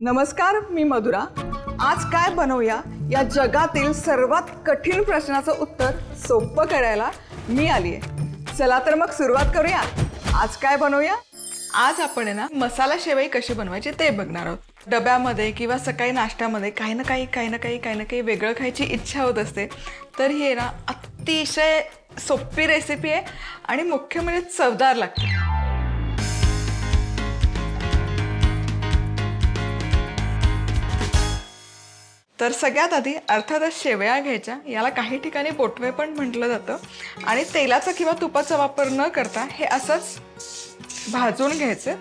नमस्कार, मी मधुरा। आज काय बनवूया या जगातील सर्वात कठीण प्रश्नाचं उत्तर सोपं करायला मी आली आहे। चला तर मग सुरुवात करूया। आज काय बनवूया? आज आपण आहे ना मसाला शेवई कशी बनवायची ते बघणार आहोत। डब्यामध्ये किंवा सकाळी नाश्त्यामध्ये काही ना काही वेगळं खायची इच्छा होत असते, तर ही आहे ना अतिशय सोपी रेसिपी आहे आणि मुख्य म्हणजे चवदार लागते। तर सगळ्यात आधी अर्थातच शेवया घ्यायच्या। याला काही ठिकाणी पोटवे पण म्हटलं जातं आणि तेलाचा किंवा तुपाचा वापर न करता हे असंच भाजून घ्यायचे।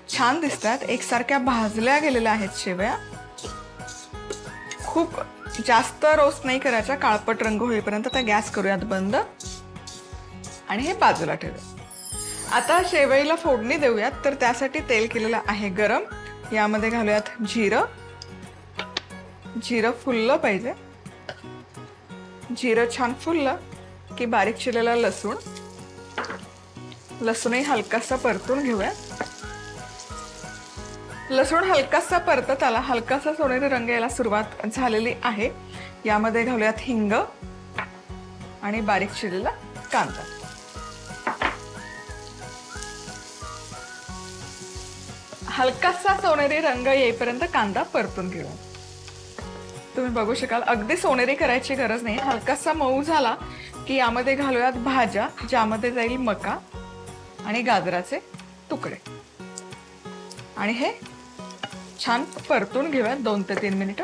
छान दिसतात, एकसारख्या भाजल्या गेलेल्या आहेत शेवया। खूप जास्त रोस्ट नाही करायचा, काळपट रंग होईपर्यंत। आता गॅस करूयात बंद आणि हे बाजूला ठेवूया। आता शेवईला फोडणी देऊयात, तर त्यासाठी तेल केलेलं आहे गरम। यामध्ये घालूयात जिरं। जिरं फुललं पाहिजे। जिरं छान फुललं की बारीक चिरलेला लसूण। लसूणही हलकासा परतून घेऊया। लसूण हलकासा परतत आला, हलकासा सोनेरी रंग यायला सुरुवात झालेली आहे। यामध्ये घालूयात हिंग आणि बारीक चिरलेला कांदा। हलकासा सोनेरी रंग येईपर्यंत कांदा परतून घेऊया। तुम्ही बघू शकाल अगदी सोनेरी करायची गरज नाही। हलकासा मऊ झाला की यामध्ये घालूयात भाज्या, ज्यामध्ये जाईल मका आणि गाजराचे तुकडे आणि हे छान परतून घेऊयात 2 ते 3 मिनिटं।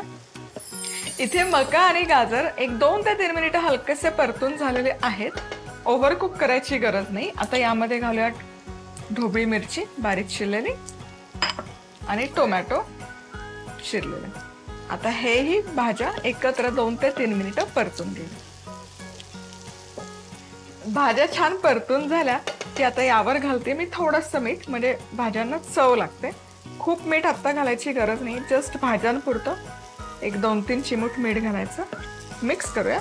इथे मका आणि गाजर एक 2 ते 3 मिनिटं हलकेसे परतून झालेले आहेत। ओव्हरकुक करायची गरज नाही। आता यामध्ये घालूयात ढोबळी मिरची बारीक चिरलेली आणि टोमॅटो चिरलेले। आता हेही भाज्या एकत्र 2 ते 3 मिनिटं परतून घेऊ। भाज्या छान परतून झाल्या की आता यावर घालते मी थोडंसं मीठ, म्हणजे भाज्यांना चव लागते। खूप मीठ आता घालायची गरज नाही, जस्ट भाज्यांपुरतं एक 2-3 चिमूट मीठ घालायचं। मिक्स करूया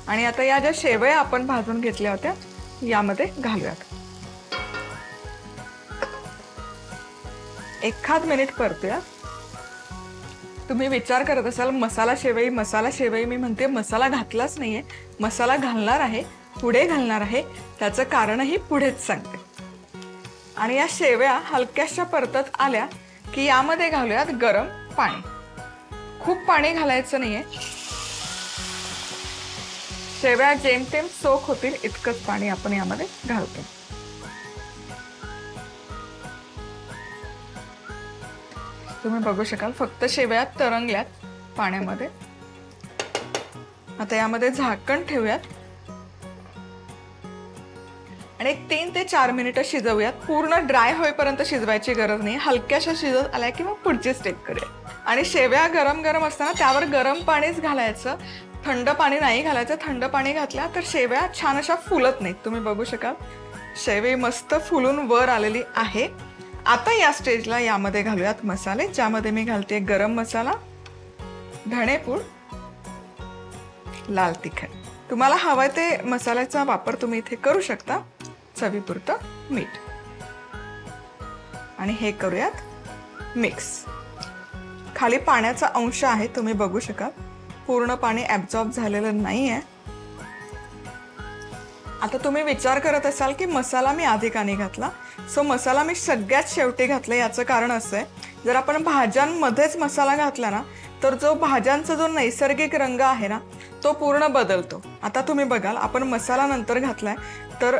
आणि आता या ज्या शेवया आपण भाजून घेतल्या होत्या यामध्ये घालूयात। 1 मिनिट परतूया। तुम्ही विचार करत असाल मसाला शेवई मी म्हणते मसाला घातलाच नाहीये, मसाला घालणार आहे, पुढे घालणार आहे। त्याचं कारणही पुढेच सांगते। आणि या शेवया हलक्याशा परतत आल्या की यामध्ये घालूयात गरम पाणी। खूप पाणी घालायचं नाहीये, शेवया जेमतेम सोक होतील इतकंच पाणी आपण यामध्ये घालतो। तुम्ही बघू शकाल फक्त शेवया तरंगल्यात पाण्यामध्ये। आता यामध्ये झाकण ठेवूयात आणि एक 3 ते 4 मिनिटं शिजवूयात। पूर्ण ड्राय होईपर्यंत शिजवायची गरज नाही, हलक्याशा शिजत आल्या की मग पुढची स्टेप करूया। आणि शेवया गरम गरम असताना त्यावर गरम पाणीच घालायचं, थंड पाणी नाही घालायचं। थंड पाणी घातल्या तर शेवया छान अशा फुलत नाहीत। तुम्ही बघू शकाल शेवई मस्त फुलून वर आलेली आहे। आता या स्टेजला यामध्ये घालूयात मसाले, ज्यामध्ये मी घालते गरम मसाला, धणेपूड, लाल तिखट। तुम्हाला हवंय ते मसाल्याचा वापर तुम्ही इथे करू शकता। चवीपुरतं मीठ आणि हे करूयात मिक्स। खाली पाण्याचा अंश आहे, तुम्ही बघू शकाल पूर्ण पाणी ॲब्झॉर्ब झालेलं नाहीये। आता तुम्ही विचार करत असाल की मसाला मी आधी का नाही घातला। सो मसाला मी सगळ्यात शेवटी घातला। याचं कारण असं आहे, जर आपण भाज्यांमध्येच मसाला घातला ना तर जो भाज्यांचा जो नैसर्गिक रंग आहे ना तो पूर्ण बदलतो। आता तुम्ही बघाल आपण मसाला नंतर घातलाय तर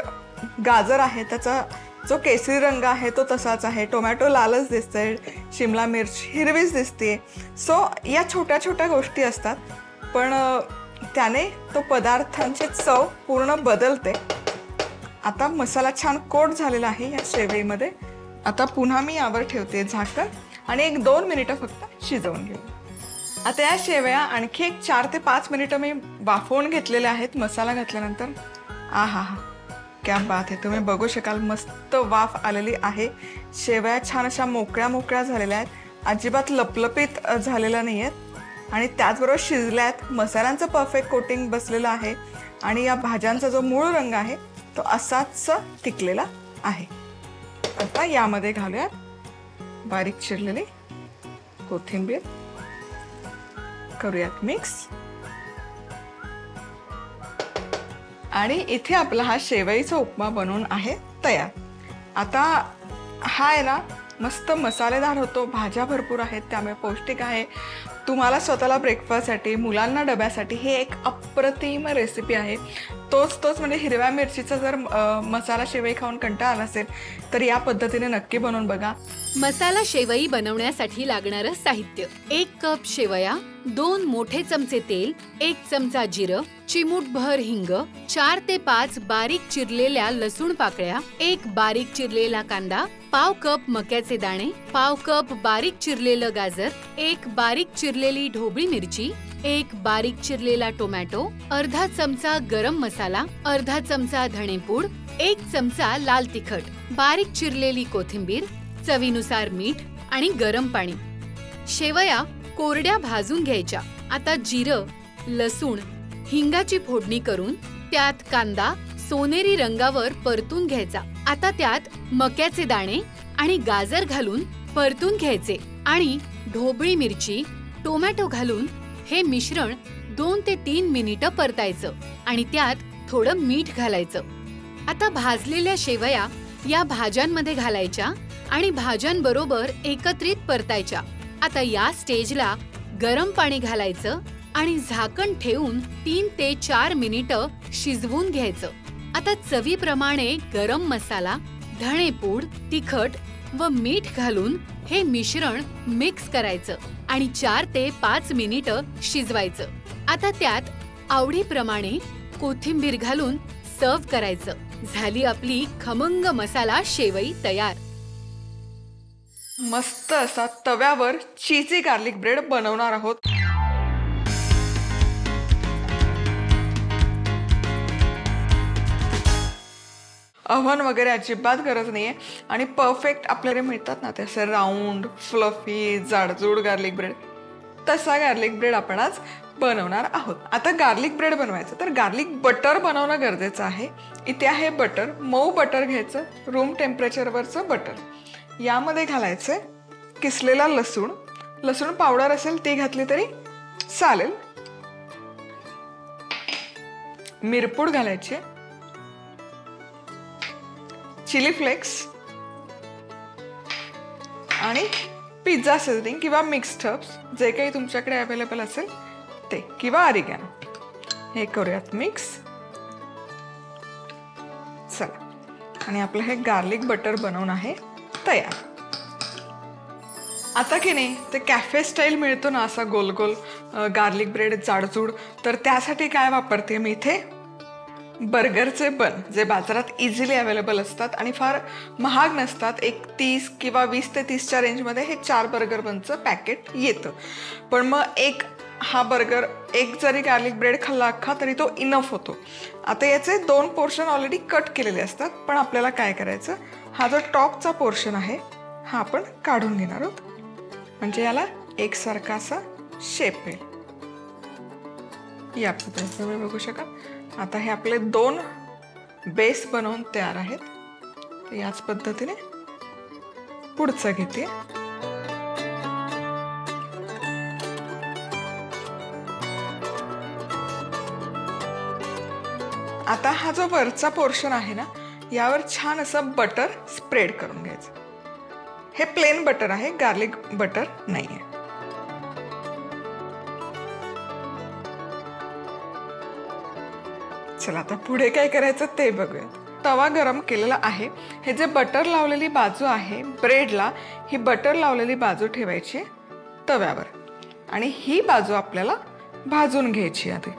गाजर आहे त्याचा जो केसरी रंग आहे तो तसाच आहे, टोमॅटो लालच दिसतंय, शिमला मिर्च हिरवीच दिसते। सो या छोट्या छोट्या गोष्टी असतात, पण त्याने तो पदार्थांची चव पूर्ण बदलते। आता मसाला छान कोट झालेला आहे या शेवईमध्ये। आता पुन्हा मी यावर ठेवते झाकण आणि एक 2 मिनिटं फक्त शिजवून घेऊ। आता या शेवया आणखी एक 4 ते 5 मिनिटं मी वाफवून घेतलेल्या आहेत मसाला घातल्यानंतर। आहा हा, क्या बात आहे। तुम्ही बघू शकाल मस्त वाफ आलेली आहे। शेवया छान अशा मोकळ्या मोकळ्या झालेल्या आहेत, अजिबात लपलपीत झालेल्या नाही आहेत आणि त्याचबरोबर शिजल्या आहेत। मसाल्यांचं परफेक्ट कोटिंग बसलेलं आहे आणि या भाज्यांचा जो मूळ रंग आहे तो असाच टिकलेला आहे। आता यामध्ये घालूयात बारीक चिरलेली कोथिंबीर करूयात मिक्स. आणि इथे आपला हा शेवईचा उपमा बनवून आहे तयार. आता हा आहे ना मस्त मसालेदार होतो, भाज्या भरपूर आहेत, त्यामुळे पौष्टिक आहे. तुम्हाला स्वतःला ब्रेकफास्टसाठी, मुलांना डब्यासाठी हे एक अप्रतिम रेसिपी आहे. तोच म्हणजे हिरव्या मिरचीचा जर मसाला शेवई खाऊन कंटाळा आला असेल तर या पद्धतीने नक्की बनवून बघा. मसाला शेवई बनवण्यासाठी लागणारं साहित्य: 1 कप शेवया, 2 मोठे चमचे तेल, 1 चमचा जिरं, चिमूटभर हिंग, 4 ते 5 बारीक चिरलेल्या लसूण पाकळ्या, 1 बारीक चिरलेला कांदा, पाव कप मक्याचे दाणे, पाव कप बारीक चिरलेलं गाजर, 1 बारीक चिरलेली ढोबळी मिरची, 1 बारीक चिरलेला टोमॅटो, अर्धा चमचा गरम मसाला, अर्धा चमचा धणेपूड, 1 चमचा लाल तिखट, बारीक चिरलेली कोथिंबीर, चवीनुसार मीठ आणि गरम पाणी. शेवया कोरड्या भाजून घ्यायच्या. आता जिरं, लसूण, हिंगाची फोडणी करून त्यात कांदा सोनेरी रंगावर परतून घ्यायचा. आता त्यात मक्याचे दाणे आणि गाजर घालून परतून घ्यायचे आणि ढोबळी मिरची, टोमॅटो घालून हे मिश्रण 2 ते 3 मिनिटं परतायचं आणि त्यात थोडं मीठ घालायचं. आता भाजलेल्या शेवया या भाज्यांमध्ये घालायच्या आणि भाज्यांबरोबर एकत्रित परतायच्या. आता या स्टेजला गरम पाणी घालायचं आणि झाकण ठेवून 3 ते 4 मिनिटं शिजवून घ्यायचं. आता चवीप्रमाणे गरम मसाला, धणेपूड, तिखट व मीठ घालून हे मिश्रण मिक्स करायचं आणि 4 ते 5 मिनिटं शिजवायचं. आता त्यात आवडीप्रमाणे कोथिंबीर घालून सर्व्ह करायचं. झाली आपली खमंग मसाला शेवई तयार. मस्त असा तव्यावर चीजी गार्लिक ब्रेड बनवणार आहोत. ओव्हन वगैरे अजिबात गरज नाहीये आणि परफेक्ट आपल्याला मिळतात ना ते असे राऊंड, फ्लफी, जाडजूड गार्लिक ब्रेड, तसा गार्लिक ब्रेड आपण आज बनवणार आहोत. आता गार्लिक ब्रेड बनवायचं तर गार्लिक बटर बनवणं गरजेचं आहे. इथे आहे बटर, मऊ बटर घ्यायचं, रूम टेम्परेचरवरचं बटर. यामध्ये घालायचं किसलेला लसूण, लसूण पावडर असेल ती घातली तरी चालेल, मिरपूड घालायची, चिली फ्लेक्स आणि पिझ्झा सीझनिंग किंवा मिक्स्ड हर्ब्स जे काही तुमच्याकडे अवेलेबल असेल ते, किंवा ऑरिगॅनो. हे करूयात मिक्स. चला, आणि आपलं हे गार्लिक बटर बनवून आहे तयार. आता की नाही ते कॅफे स्टाईल मिळतो ना असा गोल गोल गार्लिक ब्रेड जाडजूड, तर त्यासाठी काय वापरते मी इथे बर्गरचे बन, जे बाजारात इझिली अवेलेबल असतात आणि फार महाग नसतात. एक 30 किंवा 20 ते 30च्या रेंजमध्ये हे 4 बर्गर बनचं पॅकेट येतं. पण मग हा बर्गर, एक जरी गार्लिक ब्रेड खाल्ला अख्खा तरी तो इनफ होतो. आता याचे 2 पोर्शन ऑलरेडी कट केलेले असतात, पण आपल्याला काय करायचं, हा जो टॉपचा पोर्शन आहे हा आपण काढून घेणार आहोत, म्हणजे याला एकसारखा असा शेप येईल. या पद्धतीने तुम्ही बघू शकाल. आता हे आपले 2 बेस बनवून तयार आहेत. याच पद्धतीने पुढचं घेते. आता हा जो वरचा पोर्शन आहे ना, यावर छान असं बटर स्प्रेड करून घ्यायचं. हे प्लेन बटर आहे, गार्लिक बटर नाही आहे. चला आता पुढे काय करायचं ते बघूया. तवा गरम केलेला आहे. हे जे बटर लावलेली बाजू आहे ब्रेडला, ही बटर लावलेली बाजू ठेवायची तव्यावर आणि ही बाजू आपल्याला भाजून घ्यायची आधी.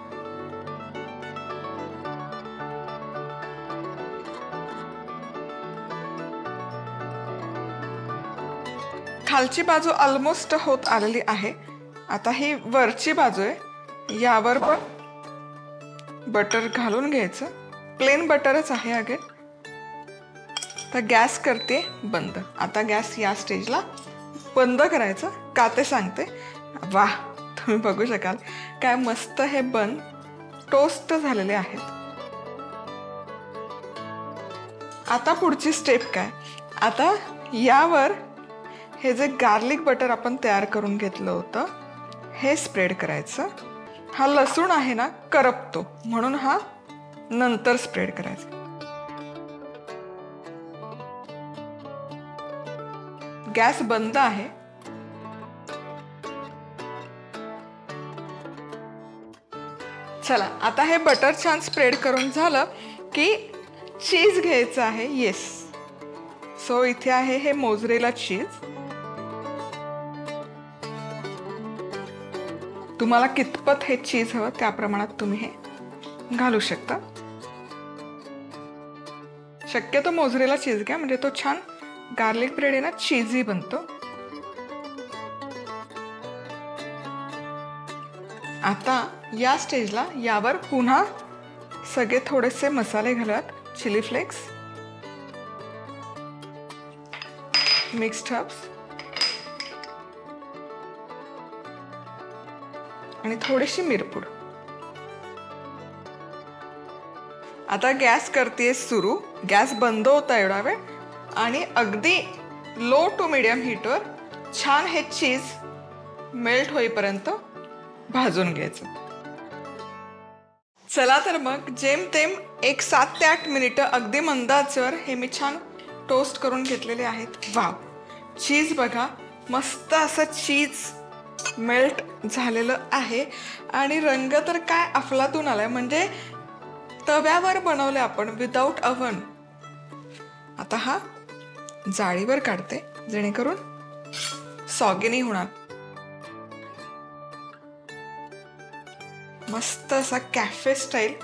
खालची बाजू ऑलमोस्ट होत आलेली आहे. आता ही वरची बाजू आहे, यावर पण बटर घालून घ्यायचं. प्लेन बटरच आहे अगेन. तर गॅस करते बंद. आता गॅस या स्टेजला बंद करायचं. का ते सांगते. वाह, तुम्ही बघू शकाल काय मस्त हे बन टोस्ट झालेले आहेत. आता पुढची स्टेप काय, आता यावर हे जे गार्लिक बटर आपण तयार करून घेतलं होतं हे स्प्रेड करायचं. हा लसूण आहे ना करपतो म्हणून हा नंतर स्प्रेड करायचा. गॅस बंद आहे. चला आता हे बटर छान स्प्रेड करून झालं की चीज घ्यायचं आहे. येस, सो इथे आहे हे मोझरेला चीज. तुम्हाला कितपत हे चीज हवं त्या प्रमाणात तुम्ही हे घालू शकता. शक्यतो मोझरेला चीज घ्या म्हणजे तो छान गार्लिक ब्रेड आहे ना चीजी बनतो. आता या स्टेजला यावर पुन्हा सगळे थोडेसे मसाले घालूयात. चिली फ्लेक्स, मिक्स्ड हर्ब्स आणि थोडीशी मिरपूड. आता गॅस करतेय सुरू. गॅस बंद होता एवढा वेळ आणि अगदी लो टू मीडियम हीटवर छान हे चीज मेल्ट होईपर्यंत भाजून घ्यायचं. चला तर मग जेमतेम 7 ते 8 मिनिटं अगदी मंद आचेवर हे मी छान टोस्ट करून घेतलेले आहेत. वाव, चीज बघा मस्त असं चीज मेल्ट झालेलं आहे आणि रंग तर काय अफलातून आलाय. म्हणजे तव्यावर बनवले आपण विदाऊट अव्हन. आता हा जाळीवर काढते जेणेकरून सॉगी नाही होणार. मस्त असा कॅफे स्टाईल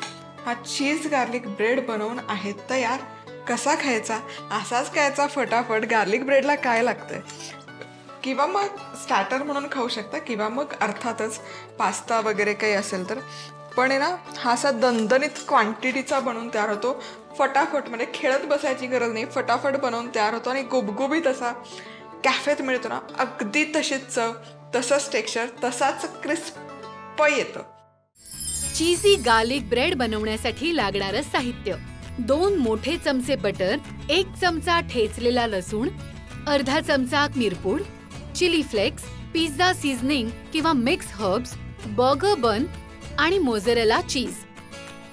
हा चीज गार्लिक ब्रेड बनवून आहे तयार. कसा खायचा? असाच खायचा फटाफट. गार्लिक ब्रेडला काय लागतंय? किंवा मग स्टार्टर म्हणून खाऊ शकता किंवा मग अर्थातच पास्ता वगैरे काही असेल तर. पण आहे ना हा असा दणदणीत क्वांटिटीचा बनवून तयार होतो फटाफट. म्हणजे खेळत बसायची गरज नाही, फटाफट बनवून तयार होतो आणि गुबगुबीत असा कॅफेत मिळतो ना अगदी तशीच चव, तसंच टेक्स्चर, तसाच क्रिस्प येतं. चीजी गार्लिक ब्रेड बनवण्यासाठी लागणारं साहित्य: 2 मोठे चमचे बटर, 1 चमचा ठेचलेला लसूण, अर्धा चमचा मिरपूड, चिली फ्लेक्स, पिझ्झा सीझनिंग किंवा मिक्स हर्ब्स, बर्गर बन आणि मोझरेला चीज.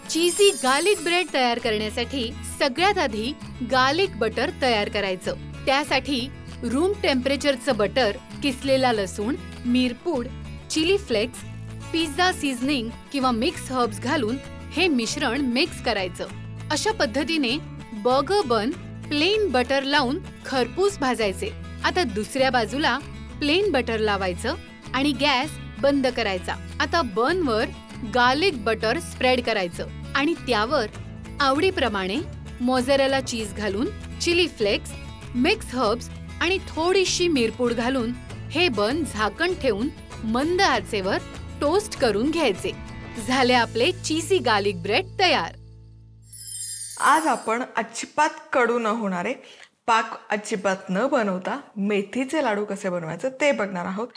चीजी गार्लिक ब्रेड तयार करण्यासाठी सगळ्यात आधी गार्लिक बटर तयार करायचं. त्यासाठी रूम टेम्परेचरचं बटर, किसलेला लसूण, मिरपूड, चिली फ्लेक्स, पिझ्झा सीझनिंग किंवा मिक्स हर्ब्स घालून हे मिश्रण मिक्स करायचं. अशा पद्धतीने बर्गर बन प्लेन बटर लावून खरपूस भाजायचे. आता दुसऱ्या बाजूला प्लेन बटर लावायचं आणि गॅस बंद करायचा. आता बनवर गार्लिक बटर स्प्रेड करायचं आणि त्यावर आवडीप्रमाणे मोझरेला चीज घालून, चिली फ्लेक्स, मिक्स हर्ब्स आणि थोडीशी मिरपूड घालून हे बन झाकण ठेवून मंद आचेवर टोस्ट करून घ्यायचे. झाले आपले चीजी गार्लिक ब्रेड तयार. आज आपण अजिबात कडू न होणारे, पाक अजिबात न बनवता मेथीचे लाडू कसे बनवायचे ते बघणार आहोत.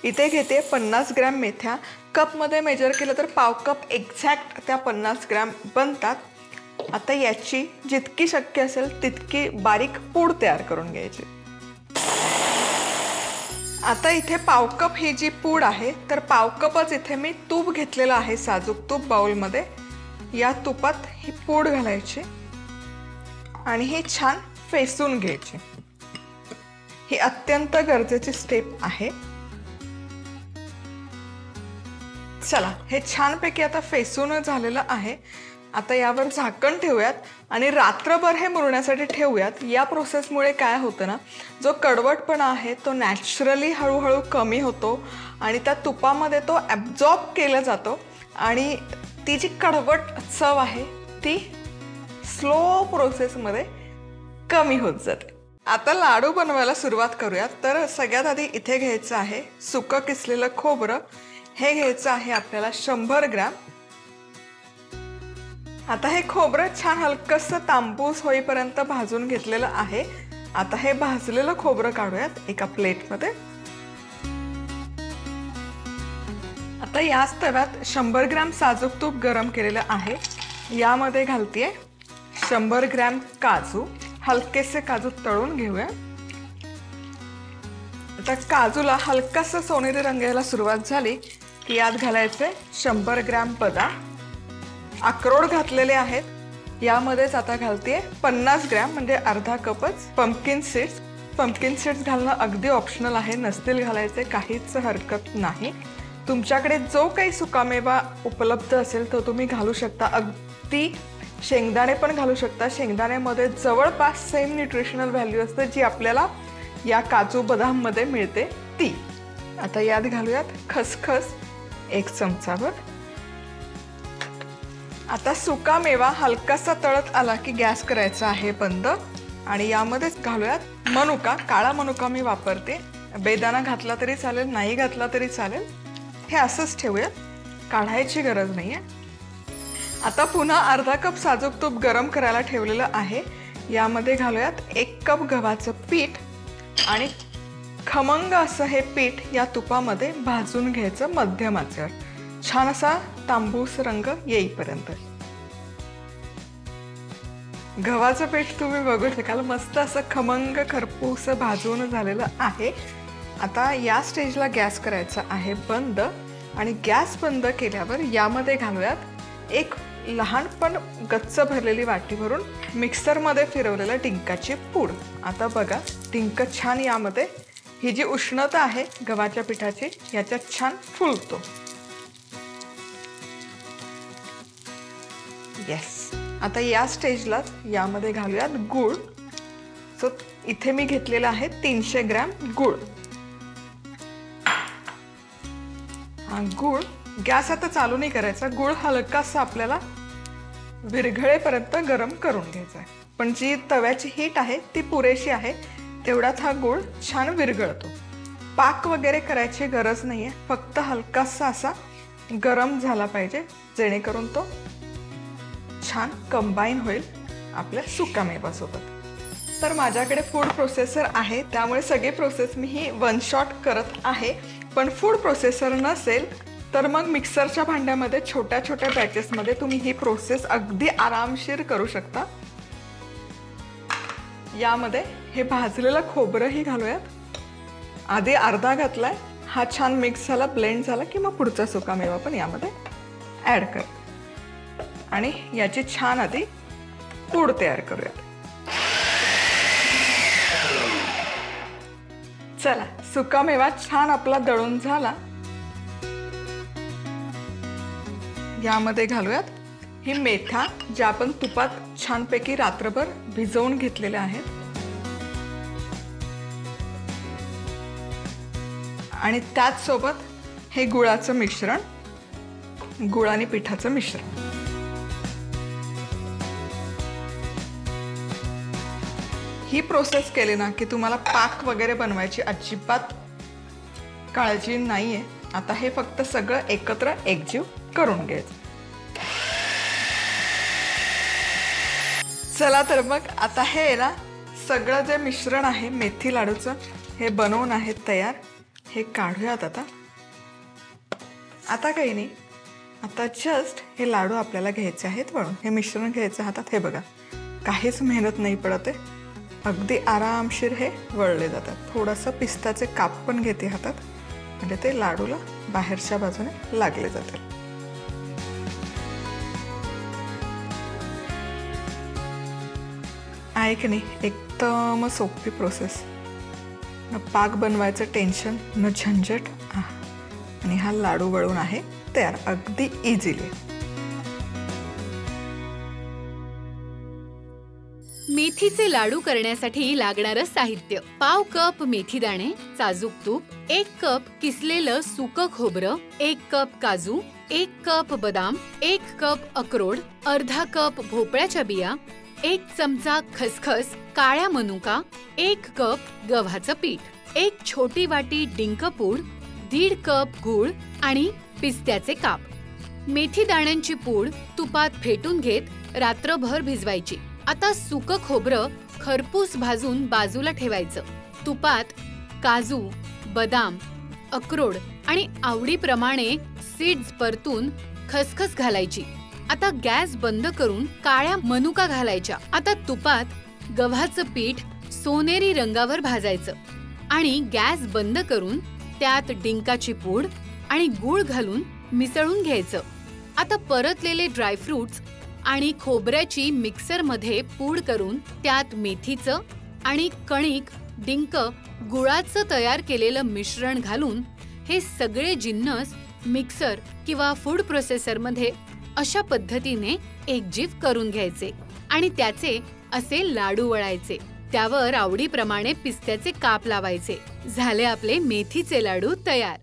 इथे घेते 50 ग्रॅम मेथ्या. कपमध्ये मेजर केलं तर पाव कप एक्झॅक्ट त्या 50 ग्रॅम बनतात. आता याची जितकी शक्य असेल तितकी बारीक पूड तयार करून घ्यायची. आता इथे पाव कप ही जी पूड आहे तर पाव कपच इथे मी तूप घेतलेलं आहे, साजूक तूप बाउलमध्ये. या तुपात ही पूड घालायची आणि हे छान फेसून घ्यायची. ही अत्यंत गरजेची स्टेप आहे. चला, हे छानपैकी आता फेसून झालेलं आहे. आता यावर झाकण ठेवूयात आणि रात्रभर हे मुरण्यासाठी ठेवूयात. या प्रोसेसमुळे काय होतं ना, जो कडवटपणा आहे तो नॅचरली हळूहळू कमी होतो आणि त्या तुपामध्ये तो ॲब्झॉर्ब केला जातो आणि ती जी कडवट चव आहे ती स्लो प्रोसेसमध्ये कमी होत जाते. आता लाडू बनवायला सुरुवात करूयात. तर सगळ्यात आधी इथे घ्यायचं आहे सुकं किसलेलं खोबरं. हे घ्यायचं आहे आपल्याला 100 ग्रॅम. आता हे खोबरं छान हलकसं तांबूस होईपर्यंत भाजून घेतलेलं आहे. आता हे भाजलेलं खोबरं काढूयात एका प्लेटमध्ये. आता याच तव्यात 100 ग्रॅम साजूक तूप गरम केलेलं आहे. यामध्ये घालतेय 100 ग्रॅम काजू. हलकेसे काजू तळून घेऊया. आता काजूला हलकासा सोनेरी रंग यायला सुरुवात झाली की यात घालायचे 100 ग्रॅम बदाम. अक्रोड घातलेले आहेत. यामध्येच आता घालतेय 50 ग्रॅम म्हणजे अर्धा कपच पंपकिन सीड्स. पंपकिन सीड्स घालणं अगदी ऑप्शनल आहे, नसतील घालायचे काहीच हरकत नाही. तुमच्याकडे जो काही सुकामेवा उपलब्ध असेल तो तुम्ही घालू शकता. अगदी शेंगदाणे पण घालू शकता. शेंगदाण्यामध्ये जवळपास सेम न्यूट्रिशनल व्हॅल्यू असते जी आपल्याला या काजू बदाम मध्ये मिळते ती. आता यात घालूयात खसखस 1 चमचाभर. आता सुका मेवा हलकासा तळत आला की गॅस करायचा आहे बंद आणि यामध्येच घालूयात मनुका. काळा मनुका मी वापरते. बेदाणा घातला तरी चालेल, नाही घातला तरी चालेल. हे असंच ठेवूयात, काढायची गरज नाहीये. आता पुन्हा अर्धा कप साजूक तूप गरम करायला ठेवलेलं आहे. यामध्ये घालूयात 1 कप गव्हाचं पीठ आणि खमंग असं हे पीठ या तुपामध्ये भाजून घ्यायचं मध्यम आचेवर, छान असा तांबूस रंग येईपर्यंत. गव्हाचं पीठ तुम्ही बघू शकाल मस्त असं खमंग खरपूस भाजून झालेलं आहे. आता या स्टेजला गॅस करायचा आहे बंद आणि गॅस बंद केल्यावर यामध्ये घालूयात एक लहान पण गच्च भरलेली वाटी भरून मिक्सरमध्ये फिरवलेलं डिंकाची पूड. आता बघा डिंक छान यामध्ये ही जी उष्णता आहे गव्हाच्या पिठाची याच्यात छान फुलतो. येस. आता या स्टेजला यामध्ये घालूयात गूळ. सो इथे मी घेतलेला आहे 300 ग्रॅम गूळ. हा गूळ गॅस आता चालू नाही करायचा. गूळ हलकासा आपल्याला विरघळेपर्यंत गरम करून घ्यायचा आहे. पण जी तव्याची हीट आहे ती पुरेशी आहे तेवढ्यात हा गूळ छान विरघळतो. पाक वगैरे करायची गरज नाहीये, फक्त हलकासा असा गरम झाला पाहिजे जेणेकरून तो छान कंबाईन होईल आपल्या सुकामेवासोबत. तर माझ्याकडे फूड प्रोसेसर आहे त्यामुळे सगळी प्रोसेस मी ही वन शॉट करत आहे. पण फूड प्रोसेसर नसेल तर मग मिक्सरच्या भांड्यामध्ये छोट्या छोट्या बॅचेसमध्ये तुम्ही ही प्रोसेस अगदी आरामशीर करू शकता. यामध्ये हे भाजलेलं खोबरंही घालूयात. आधी अर्धा घातलाय, हा छान मिक्स झाला, ब्लेंड झाला की मग पुढचा सुकामेवा पण यामध्ये ॲड कर आणि याची छान आधी पूड तयार करूयात. चला सुकामेवा छान आपला दळून झाला. यामध्ये घालूयात ही मेथा ज्या आपण तुपात छानपैकी रात्रभर भिजवून घेतलेल्या आहेत आणि त्याच सोबत हे गुळाचं मिश्रण, गुळ आणि पिठाचं मिश्रण. ही प्रोसेस केली ना की तुम्हाला पाक वगैरे बनवायची अजिबात काळजी नाहीये. आता हे फक्त सगळं एकत्र एकजीव करून घ्यायचं. चला तर मग आता हे ना सगळं जे मिश्रण आहे मेथी लाडूचं हे बनवून आहे तयार. हे काढूयात आता. आता काही नाही, आता जस्ट हे लाडू आपल्याला घ्यायचे आहेत वळून. हे मिश्रण घ्यायचं हातात. हे बघा काहीच मेहनत नाही पडत आहे, अगदी आरामशीर हे वळले जातात. थोडंसं पिस्ताचे काप पण घेते हातात म्हणजे ते लाडूला बाहेरच्या बाजूने लागले जातील. आहे की नाही एकदम सोपी प्रोसेस. न पाक बनवायचं टेन्शन, न झंझट, आणि हा लाडू वळून आहे तयार अगदी इझिली. मेथीचे लाडू करण्यासाठी लागणारं साहित्य: पाव कप मेथी दाणे, साजूक तूप, 1 कप किसलेलं सुकं खोबरं, 1 कप काजू, 1 कप बदाम, 1 कप अक्रोड, अर्धा कप भोपळ्याच्या बिया, 1 चमचा खसखस, काळ्या मनुका, 1 कप गव्हाचं पीठ, 1 छोटी वाटी डिंकपूड, 1.5 कप गूळ आणि पिस्त्याचे काप. मेथी दाण्यांची पूड तुपात फेटून घेत रात्रभर भिजवायची. आता सुकं खोबरं खरपूस भाजून बाजूला ठेवायचं. तुपात काजू, बदाम, अक्रोड आणि आवडीप्रमाणे सीड्स परतून खसखस घालायची. आता गॅस बंद करून काळ्या मनुका घालायच्या. आता तुपात गव्हाचं पीठ सोनेरी रंगावर भाजायचं आणि गॅस बंद करून त्यात डिंकाची पूड आणि गूळ घालून मिसळून घ्यायचं. आता परतलेले ड्रायफ्रुट्स आणि खोबऱ्याची मिक्सरमध्ये पूड करून त्यात मेथीचं आणि कणिक, डिंक, गुळाचं तयार केलेलं मिश्रण घालून हे सगळे जिन्नस मिक्सर किंवा फूड प्रोसेसरमध्ये अशा पद्धतीने एकजीव करून घ्यायचे आणि त्याचे असे लाडू वळायचे. त्यावर आवडीप्रमाणे पिस्त्याचे काप लावायचे. झाले आपले मेथीचे लाडू तयार.